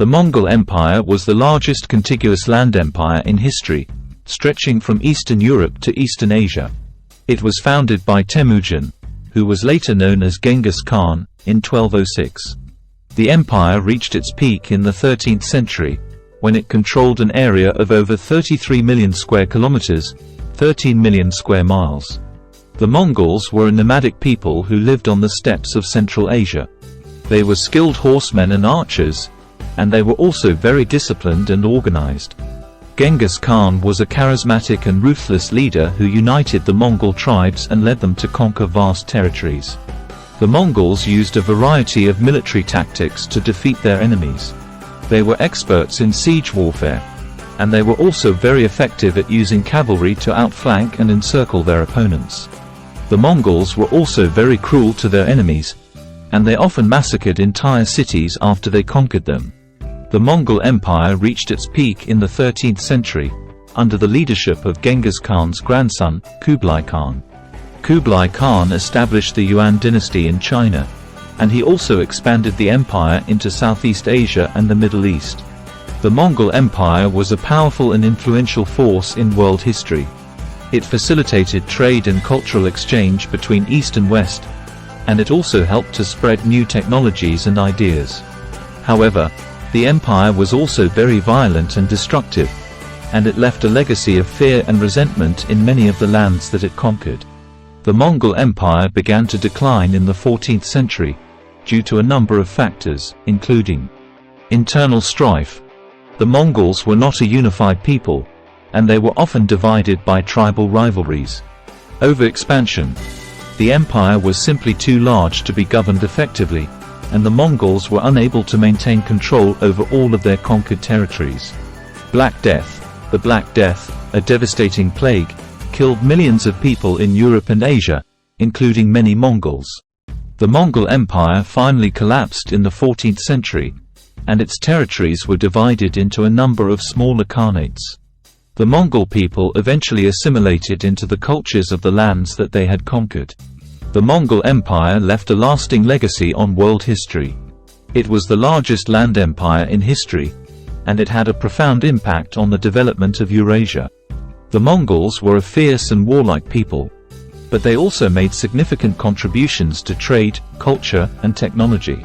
The Mongol Empire was the largest contiguous land empire in history, stretching from Eastern Europe to Eastern Asia. It was founded by Temujin, who was later known as Genghis Khan, in 1206. The empire reached its peak in the 13th century, when it controlled an area of over 33 million square kilometers, 13 million square miles. The Mongols were a nomadic people who lived on the steppes of Central Asia. They were skilled horsemen and archers, and they were also very disciplined and organized. Genghis Khan was a charismatic and ruthless leader who united the Mongol tribes and led them to conquer vast territories. The Mongols used a variety of military tactics to defeat their enemies. They were experts in siege warfare, and they were also very effective at using cavalry to outflank and encircle their opponents. The Mongols were also very cruel to their enemies, and they often massacred entire cities after they conquered them. The Mongol Empire reached its peak in the 13th century, under the leadership of Genghis Khan's grandson, Kublai Khan. Kublai Khan established the Yuan dynasty in China, and he also expanded the empire into Southeast Asia and the Middle East. The Mongol Empire was a powerful and influential force in world history. It facilitated trade and cultural exchange between East and West, and it also helped to spread new technologies and ideas. However, the empire was also very violent and destructive, and it left a legacy of fear and resentment in many of the lands that it conquered. The Mongol Empire began to decline in the 14th century, due to a number of factors, including internal strife. The Mongols were not a unified people, and they were often divided by tribal rivalries. Overexpansion. The empire was simply too large to be governed effectively, and the Mongols were unable to maintain control over all of their conquered territories. Black Death. The Black Death, a devastating plague, killed millions of people in Europe and Asia, including many Mongols. The Mongol Empire finally collapsed in the 14th century, and its territories were divided into a number of smaller khanates. The Mongol people eventually assimilated into the cultures of the lands that they had conquered. The Mongol Empire left a lasting legacy on world history. It was the largest land empire in history, and it had a profound impact on the development of Eurasia. The Mongols were a fierce and warlike people, but they also made significant contributions to trade, culture, and technology.